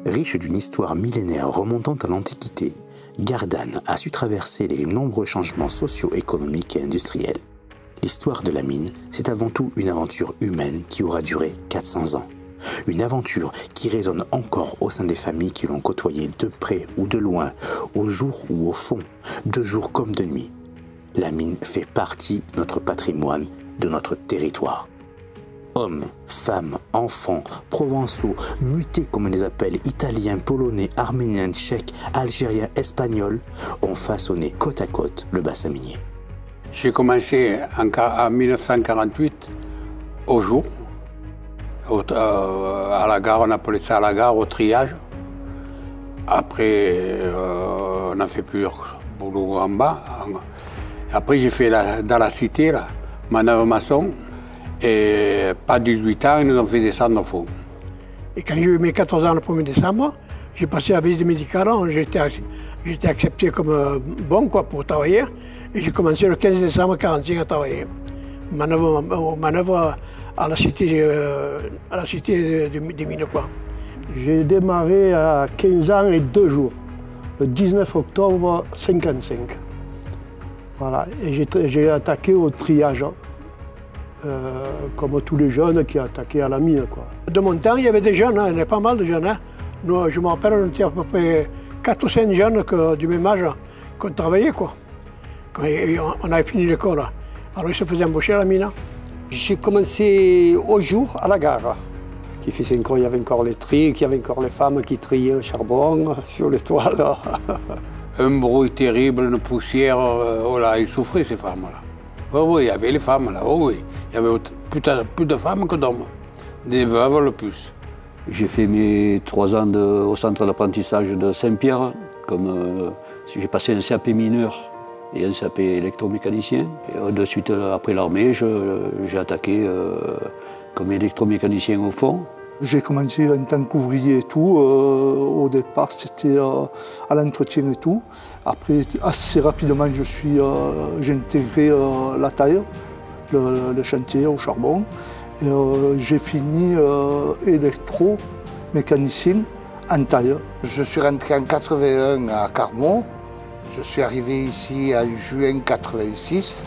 Riche d'une histoire millénaire remontant à l'Antiquité, Gardanne a su traverser les nombreux changements socio-économiques et industriels. L'histoire de la mine, c'est avant tout une aventure humaine qui aura duré 400 ans. Une aventure qui résonne encore au sein des familles qui l'ont côtoyée de près ou de loin, au jour ou au fond, de jour comme de nuit. La mine fait partie de notre patrimoine, de notre territoire. Hommes, femmes, enfants, provençaux, mutés comme on les appelle, italiens, polonais, arméniens, tchèques, algériens, espagnols, ont façonné côte à côte le bassin minier. J'ai commencé en 1948, au jour, à la gare, on appelait ça à la gare, au triage. Après, on a fait plusieurs boulots en bas. Après, j'ai fait dans la cité, là, manœuvre maçon. Et pas 18 ans, ils nous ont fait descendre au fond. Et quand j'ai eu mes 14 ans le 1er décembre, j'ai passé la visite médicale, j'étais accepté comme bon quoi, pour travailler. Et j'ai commencé le 15 décembre 1945 à travailler. Manœuvre à la cité des mines. J'ai démarré à 15 ans et 2 jours, le 19 octobre 1955. Voilà. Et j'ai attaqué au triage. Comme tous les jeunes qui attaquaient à la mine. Quoi. De mon temps, il y avait des jeunes, il y avait pas mal de jeunes. Hein. Nous, je me rappelle, on était à peu près 4 ou 5 jeunes du même âge qu'on travaillait. Quoi. Quand on avait fini l'école. Alors ils se faisaient embaucher à la mine. J'ai commencé au jour à la gare. Il y avait encore les tris, il y avait encore les femmes qui triaient le charbon sur les toiles. Un bruit terrible, une poussière, oh là, ils souffraient ces femmes-là. Oh oui, il y avait les femmes là, oh oui. Il y avait plus de femmes que d'hommes, des veuves le plus. J'ai fait mes 3 ans au centre d'apprentissage de Saint-Pierre. J'ai passé un CAP mineur et un CAP électromécanicien. Et de suite, après l'armée, j'ai attaqué comme électromécanicien au fond. J'ai commencé en tant qu'ouvrier et tout. Au départ, c'était à l'entretien et tout. Après, assez rapidement, j'ai intégré la taille, le chantier au charbon. J'ai fini électromécanicien en taille. Je suis rentré en 81 à Carmont. Je suis arrivé ici en juin 1986.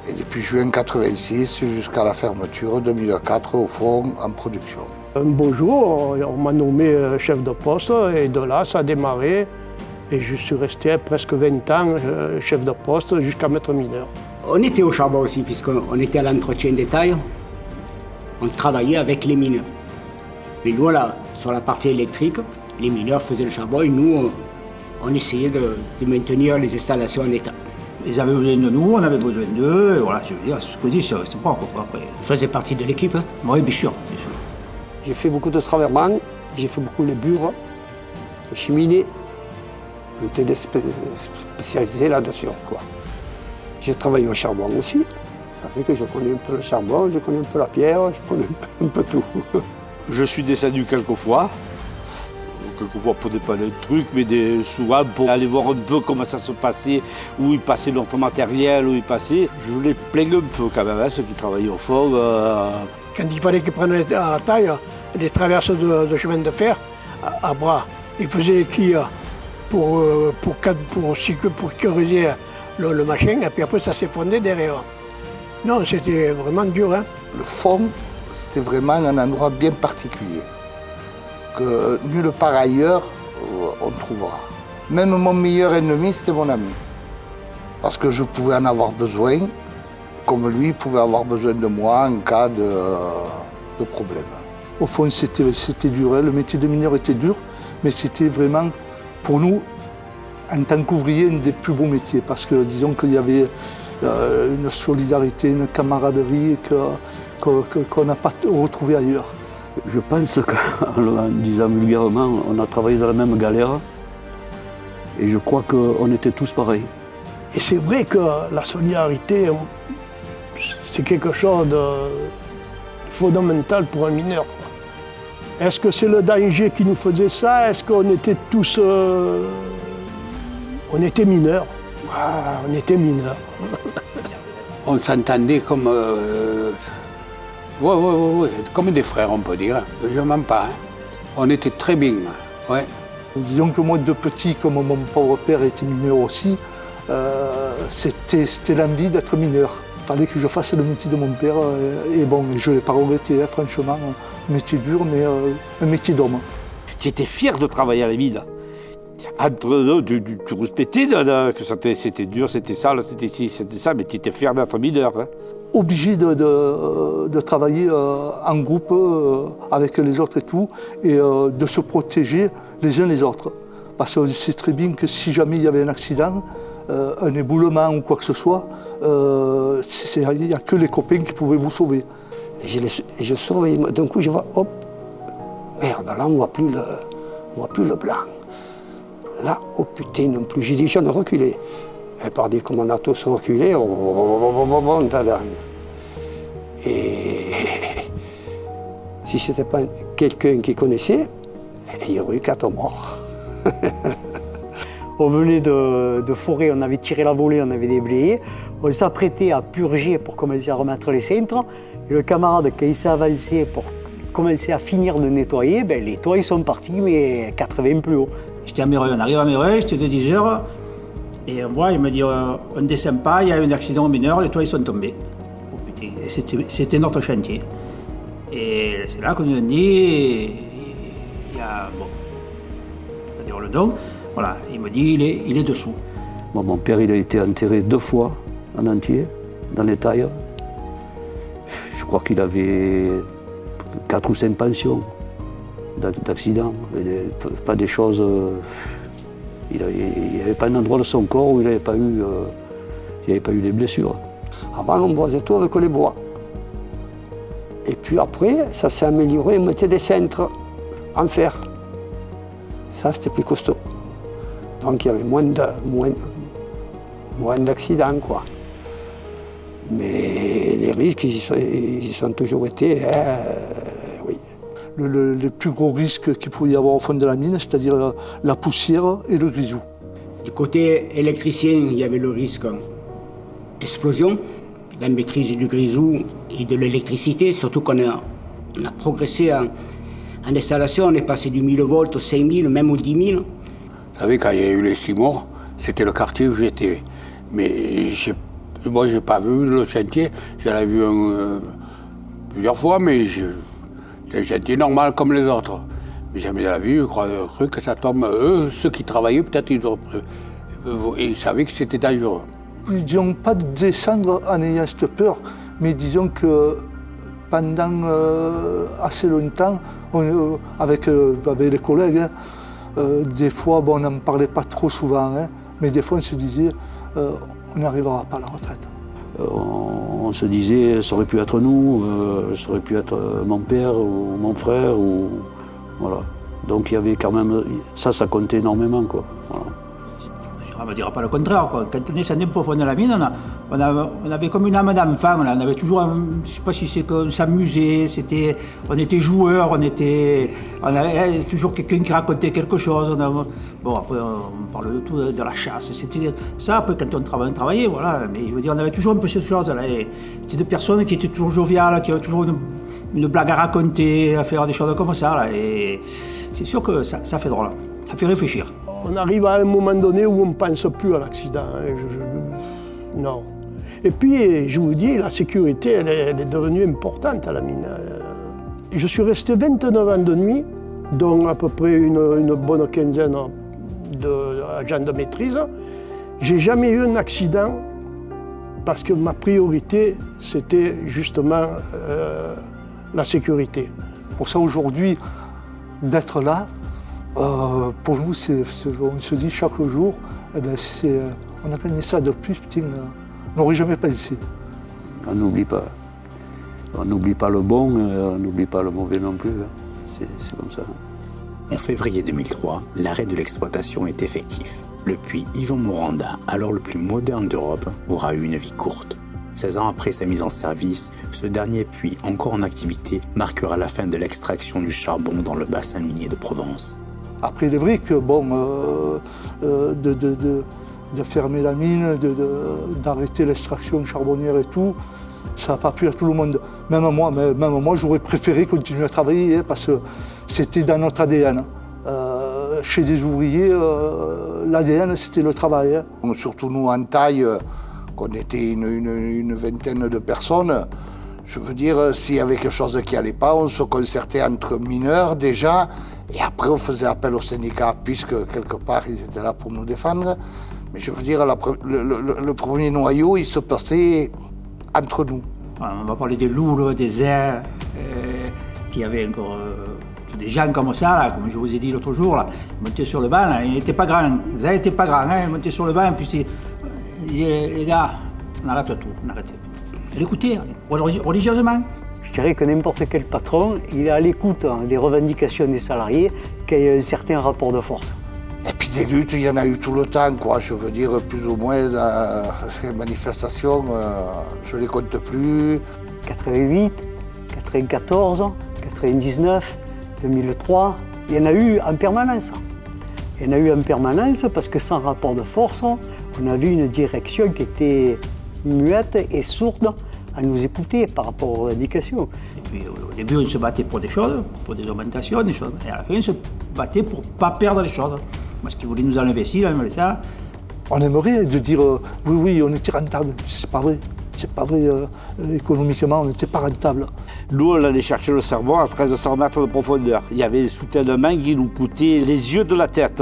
Et depuis juin 1986 jusqu'à la fermeture 2004 au fond en production. Un beau jour, on m'a nommé chef de poste et de là ça a démarré. Et je suis resté presque 20 ans chef de poste jusqu'à maître mineur. On était au charbon aussi puisqu'on était à l'entretien des tailles. On travaillait avec les mineurs. Mais nous là, sur la partie électrique, les mineurs faisaient le charbon et nous on essayait de maintenir les installations en état. Ils avaient besoin de nous, on avait besoin d'eux, voilà, je veux dire, ce que je dis, c'est propre. Après. Vous faisiez partie de l'équipe, hein? Oui, bien sûr. J'ai fait beaucoup de travaillements, j'ai fait beaucoup les bures, les cheminées. J'étais spécialisé là-dessus, quoi. J'ai travaillé au charbon aussi, ça fait que je connais un peu le charbon, je connais un peu la pierre, je connais un peu tout. Je suis descendu quelquefois pour dépanner le truc, mais souvent pour aller voir un peu comment ça se passait, où ils passaient notre matériel, où ils passaient. Je les plaignais un peu quand même, hein, ceux qui travaillaient au fond. Quand il fallait qu'ils prennent à la taille les traverses de chemin de fer à bras, ils faisaient les quilles pour sécuriser le machin, et puis après ça s'effondrait derrière. Non, c'était vraiment dur. Hein. Le fond, c'était vraiment un endroit bien particulier, que nulle part ailleurs on trouvera. Même mon meilleur ennemi, c'était mon ami. Parce que je pouvais en avoir besoin, comme lui pouvait avoir besoin de moi en cas de problème. Au fond, c'était dur, hein. Le métier de mineur était dur, mais c'était vraiment, pour nous, en tant qu'ouvrier, un des plus beaux métiers. Parce que disons qu'il y avait une solidarité, une camaraderie qu'on n'a pas retrouvé ailleurs. Je pense qu'en disant vulgairement, on a travaillé dans la même galère et je crois qu'on était tous pareils. Et c'est vrai que la solidarité, c'est quelque chose de fondamental pour un mineur. Est-ce que c'est le danger qui nous faisait ça? Est-ce qu'on était tous... on était mineurs. On était mineurs. On s'entendait comme... comme des frères, on peut dire. Je ne mens pas. Hein. On était très bien, ouais. Disons que moi, de petit, comme mon pauvre père était mineur aussi, c'était l'envie d'être mineur. Il fallait que je fasse le métier de mon père. Et bon, je ne l'ai pas regretté, hein, franchement. Un métier dur, mais un métier d'homme. J'étais fier de travailler à la mine. Entre eux, tu respectais que c'était dur, c'était sale, c'était ci, c'était ça, mais tu étais fier d'être mineur. Hein. Obligé de travailler en groupe avec les autres et tout, et de se protéger les uns les autres. Parce qu'on sait très bien que si jamais il y avait un accident, un éboulement ou quoi que ce soit, il n'y a que les copains qui pouvaient vous sauver. Et je surveille, d'un coup je vois, hop, merde, là on ne voit plus le blanc. Là, oh putain non plus, j'ai dit je ne reculais. Et par des commandants tous reculés, on t'adore. Et si ce n'était pas quelqu'un qui connaissait, il y aurait eu 4 morts. On venait de forêt, on avait tiré la volée, on avait déblayé. On s'apprêtait à purger pour commencer à remettre les cintres. Et le camarade, quand il s'est avancé pour commencer à finir de nettoyer, ben, les toits ils sont partis, mais 80 plus haut. J'étais à Méreuil, on arrive à Méreuil, c'était de 10 h. Et moi, il me dit, on ne descend pas, il y a eu un accident mineur, les toits ils sont tombés. Oh, putain, c'était notre chantier. Et c'est là qu'on nous a dit, il y a, bon, on va dire le nom, voilà, il me dit, il est dessous. Bon, mon père, il a été enterré 2 fois en entier, dans les tailles. Je crois qu'il avait 4 ou 5 pensions d'accidents, pas des choses... Il n'y avait pas un endroit de son corps où il n'avait pas eu des blessures. Avant, on boisait tout avec les bois. Et puis après, ça s'est amélioré, on mettait des cintres en fer. Ça, c'était plus costaud. Donc il y avait moins d'accidents, quoi. Mais les risques, ils y sont toujours été, oui. Le plus gros risque qu'il pouvait y avoir au fond de la mine, c'est-à-dire la poussière et le grisou. Du côté électricien, il y avait le risque explosion, la maîtrise du grisou et de l'électricité, surtout qu'on a progressé en installation, on est passé du 1000 volts au 5000, même au 10 000. Vous savez, quand il y a eu les 6 morts, c'était le quartier où j'étais. Mais moi, je n'ai pas vu le chantier, j'en ai vu plusieurs fois, mais c'est un chantier normal comme les autres. Mais jamais de la vie, je cru que ça tombe. Eux, ceux qui travaillaient, peut-être ils savaient que c'était dangereux. Disons pas de descendre en ayant cette peur, mais disons que pendant assez longtemps, avec les collègues, des fois, bon, on n'en parlait pas trop souvent, hein, mais des fois on se disait, on n'arrivera pas à la retraite. On se disait, ça aurait pu être nous, ça aurait pu être mon père ou mon frère, ou voilà. Donc il y avait quand même, ça comptait énormément, quoi. Voilà. On ne dira pas le contraire, quoi. Quand on descendait pour fond de la mine, on avait comme une âme d'enfant, on avait toujours, je ne sais pas si c'est qu'on s'amusait, on était joueurs, on avait toujours quelqu'un qui racontait quelque chose. Bon, après on parle de tout, de la chasse, c'était ça, après quand on travaillait, voilà, mais je veux dire, on avait toujours un peu cette chose-là. C'était des personnes qui étaient toujours joviales, qui avaient toujours une blague à raconter, à faire des choses comme ça, là, et c'est sûr que ça fait drôle, ça fait réfléchir. On arrive à un moment donné où on ne pense plus à l'accident. Non. Et puis, je vous dis, la sécurité, elle est devenue importante à la mine. Je suis resté 29 ans de nuit, dont à peu près une bonne quinzaine d'agents de maîtrise. J'ai jamais eu un accident parce que ma priorité, c'était justement la sécurité. Pour ça, aujourd'hui, d'être là, pour nous, on se dit chaque jour, eh ben on a gagné ça de plus, putain, on n'aurait jamais pensé. On n'oublie pas. On n'oublie pas le bon, on n'oublie pas le mauvais non plus. C'est comme ça. En février 2003, l'arrêt de l'exploitation est effectif. Le puits Yvon Moranda, alors le plus moderne d'Europe, aura eu une vie courte. 16 ans après sa mise en service, ce dernier puits, encore en activité, marquera la fin de l'extraction du charbon dans le bassin minier de Provence. Après, il est vrai que, bon, de fermer la mine, d'arrêter l'extraction charbonnière et tout, Ça n'a pas plu à tout le monde. Même moi j'aurais préféré continuer à travailler hein, parce que c'était dans notre ADN. Chez des ouvriers, l'ADN c'était le travail. Hein. Surtout nous en taille, qu'on était une vingtaine de personnes, je veux dire, s'il y avait quelque chose qui n'allait pas, on se concertait entre mineurs déjà, et après on faisait appel au syndicat, puisque quelque part ils étaient là pour nous défendre. Mais je veux dire, le premier noyau, il se passait entre nous. On va parler des loups, des airs, qui avaient encore des gens comme ça, là, comme je vous ai dit l'autre jour, là, ils montaient sur le banc, là, ils n'étaient pas grands, ils n'étaient pas grands, hein, ils montaient sur le banc, puis ils disaient, les gars, on arrête tout, on arrête. Et l'écouter, religieusement. Je dirais que n'importe quel patron, il est à l'écoute des revendications des salariés, qu'il y ait un certain rapport de force. Et puis des luttes, il y en a eu tout le temps, quoi. Je veux dire, plus ou moins, ces manifestations, je ne les compte plus. 88, 94, 99, 2003, il y en a eu en permanence. Il y en a eu en permanence parce que sans rapport de force, on a vu une direction qui était muette et sourde à nous écouter par rapport aux revendications. Et puis au début, on se battait pour des choses, pour des augmentations, des choses. Et à la fin, on se battait pour ne pas perdre les choses. Parce qu'ils voulaient nous enlever ci, enlever ça. On aimerait de dire oui, on était rentable. C'est pas vrai. C'est pas vrai. Économiquement, on n'était pas rentable. Nous, on allait chercher le charbon à 1300 mètres de profondeur. Il y avait des soutènements qui nous coûtaient les yeux de la tête.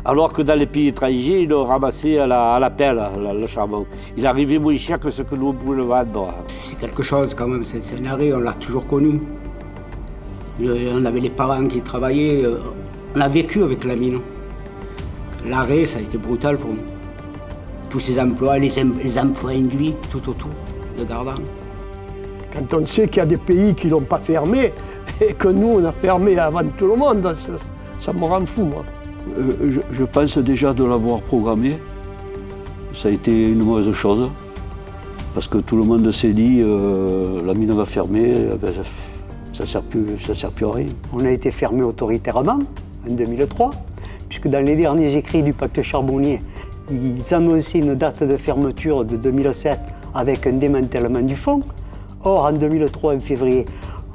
Alors que dans les pays étrangers, ils le ramassaient à la pelle, le charbon. Il arrivait moins cher que ce que nous pouvions le vendre. C'est quelque chose quand même, c'est un arrêt, on l'a toujours connu. On avait les parents qui travaillaient, on a vécu avec la mine. L'arrêt, ça a été brutal pour nous. Tous ces emplois, les emplois induits tout autour de Gardanne. Quand on sait qu'il y a des pays qui ne l'ont pas fermé et que nous, on a fermé avant tout le monde, ça me rend fou, moi. Je pense déjà de l'avoir programmé. Ça a été une mauvaise chose. Parce que tout le monde s'est dit, la mine va fermer, ça ne sert plus à rien. On a été fermé autoritairement en 2003. Puisque dans les derniers écrits du pacte charbonnier, ils annonçaient une date de fermeture de 2007 avec un démantèlement du fonds. Or, en 2003, en février,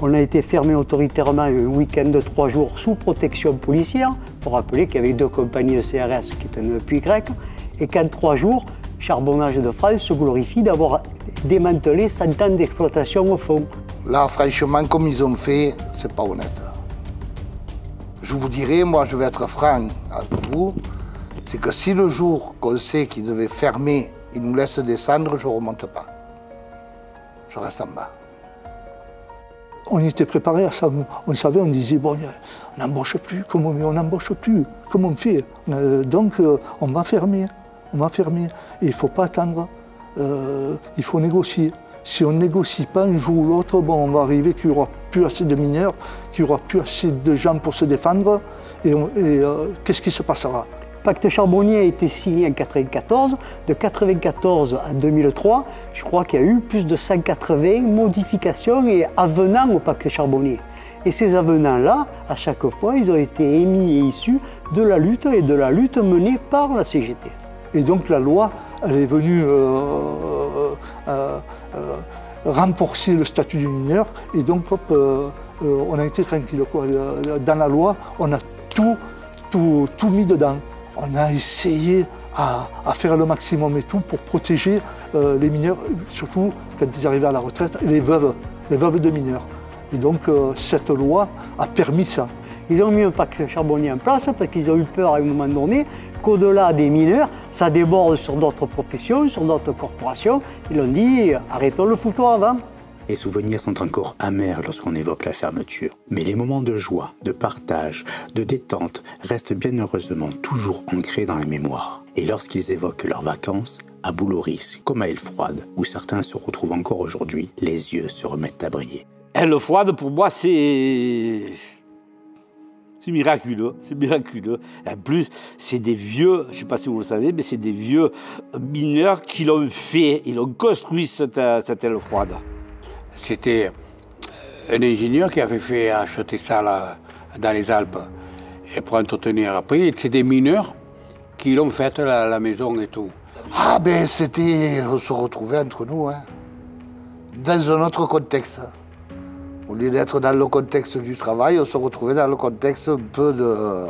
on a été fermé autoritairement un week-end de 3 jours sous protection policière. Il faut rappeler qu'il y avait 2 compagnies de CRS qui étaient un appui grec, et qu'en 3 jours, Charbonnage de France se glorifie d'avoir démantelé 100 ans d'exploitation au fond. Là, franchement, comme ils ont fait, c'est pas honnête. Je vous dirais, moi je vais être franc avec vous, c'est que si le jour qu'on sait qu'il devait fermer, il nous laisse descendre, je ne remonte pas. Je reste en bas. On était préparés à ça, on savait, on disait, bon, on n'embauche plus, comment on n'embauche plus, comment on fait? Donc on va fermer, Et il ne faut pas attendre, il faut négocier. Si on ne négocie pas un jour ou l'autre, bon, on va arriver qu'il n'y aura plus assez de mineurs, qu'il n'y aura plus assez de gens pour se défendre, et qu'est-ce qui se passera? Le pacte charbonnier a été signé en 1994. De 1994 à 2003, je crois qu'il y a eu plus de 180 modifications et avenants au pacte charbonnier. Et ces avenants-là, à chaque fois, ils ont été émis et issus de la lutte menée par la CGT. Et donc la loi, elle est venue renforcer le statut du mineur, et donc hop, on a été tranquille. Dans la loi, on a tout mis dedans. On a essayé à faire le maximum et tout pour protéger les mineurs, surtout quand ils arrivaient à la retraite, les veuves de mineurs. Et donc cette loi a permis ça. Ils ont mis un pacte charbonnier en place parce qu'ils ont eu peur à un moment donné qu'au-delà des mineurs, ça déborde sur d'autres professions, sur d'autres corporations. Ils ont dit, arrêtons le foutoir avant. Les souvenirs sont encore amers lorsqu'on évoque la fermeture. Mais les moments de joie, de partage, de détente restent bien heureusement toujours ancrés dans la mémoire. Et lorsqu'ils évoquent leurs vacances, à Bouloris, comme à Aile-Froide, où certains se retrouvent encore aujourd'hui, les yeux se remettent à briller. Aile-Froide, pour moi, c'est miraculeux, c'est miraculeux. En plus, c'est des vieux, je ne sais pas si vous le savez, mais c'est des vieux mineurs qui l'ont fait, ils ont construit cette Aile-Froide. C'était un ingénieur qui avait fait acheter ça là, dans les Alpes et pour entretenir après. C'est des mineurs qui l'ont fait, la maison et tout. Ah ben c'était, on se retrouvait entre nous. Hein. dans un autre contexte. Au lieu d'être dans le contexte du travail, on se retrouvait dans le contexte un peu de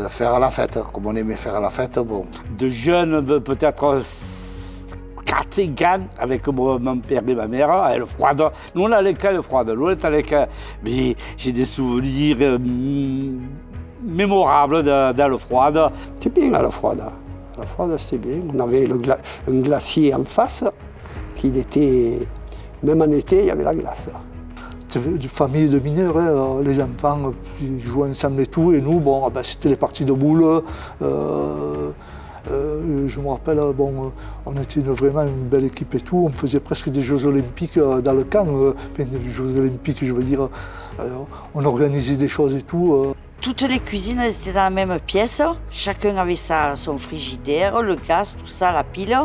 faire la fête, comme on aimait faire la fête. Bon. De jeunes, peut-être 4-5 ans, avec mon père et ma mère, à le froide. Nous, on allait qu'à le froide. Nous, on était allés mais j'ai des souvenirs mémorables dans le froide. C'était bien à la froide. La froide, c'était bien. On avait un glacier en face, qui était... Même en été, il y avait la glace. C'était une famille de mineurs, hein. Les enfants ils jouaient ensemble et tout, et nous, bon, ben, c'était les parties de boules. Je me rappelle, bon, on était vraiment une belle équipe et tout, on faisait presque des Jeux Olympiques dans le camp, enfin, des Jeux Olympiques, je veux dire, on organisait des choses et tout. Toutes les cuisines elles étaient dans la même pièce, chacun avait son frigidaire, le gaz, tout ça, la pile.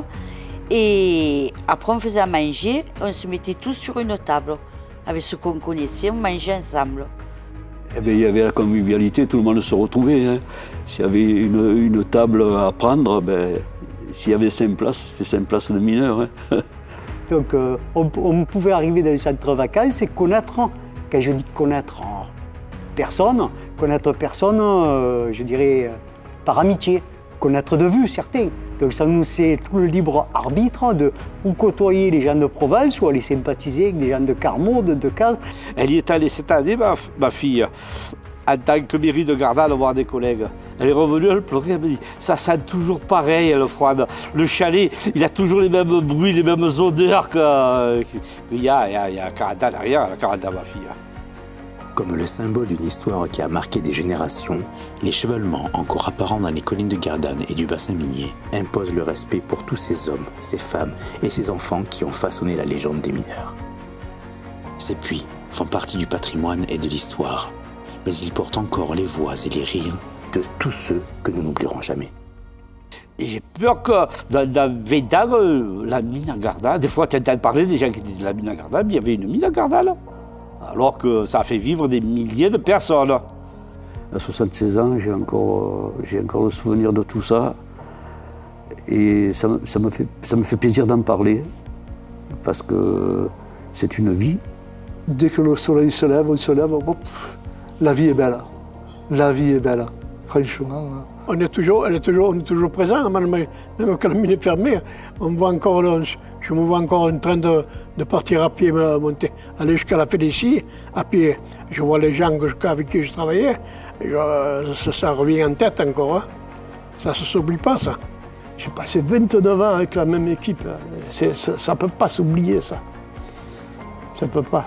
Et après on faisait à manger, on se mettait tous sur une table. Avec ce qu'on connaissait, on mangeait ensemble. Eh bien, il y avait la convivialité, tout le monde se retrouvait. Hein. S'il y avait une table à prendre, ben, s'il y avait 5 places, c'était 5 places de mineurs. Hein. Donc on pouvait arriver dans les centres de vacances et connaître, quand je dis connaître personne, je dirais par amitié, connaître de vue certains. Donc ça nous c'est tout le libre arbitre de ou côtoyer les gens de Provence ou aller sympathiser avec des gens de Carmaux, de Cazes. Elle y est allée cette année, ma fille, en tant que mairie de Gardanne, voir des collègues. Elle est revenue, elle pleurait, elle me dit « ça sent toujours pareil, le froid. Le chalet, il a toujours les mêmes bruits, les mêmes odeurs qu'il y a 40 ans derrière, elle a 40 ans, ma fille. » Comme le symbole d'une histoire qui a marqué des générations, les chevalements encore apparents dans les collines de Gardanne et du bassin minier imposent le respect pour tous ces hommes, ces femmes et ces enfants qui ont façonné la légende des mineurs. Ces puits font partie du patrimoine et de l'histoire, mais ils portent encore les voix et les rires de tous ceux que nous n'oublierons jamais. J'ai peur que dans 20 ans, la mine à Gardanne, des fois tu entends parler des gens qui disent la mine à Gardanne, mais il y avait une mine à Gardanne. Alors que ça a fait vivre des milliers de personnes. À 76 ans, j'ai encore le souvenir de tout ça. Et ça me fait plaisir d'en parler, parce que c'est une vie. Dès que le soleil se lève, hop, la vie est belle. La vie est belle, franchement. On est toujours présent, même quand la mine est fermée. On voit encore, je me vois encore en train de partir à pied, monter, aller jusqu'à la Félicie, à pied. Je vois les gens avec qui je travaillais, ça revient en tête encore. Hein. Ça ne s'oublie pas, ça. J'ai passé 29 ans avec la même équipe. Ça ne peut pas s'oublier, ça. Ça ne peut pas.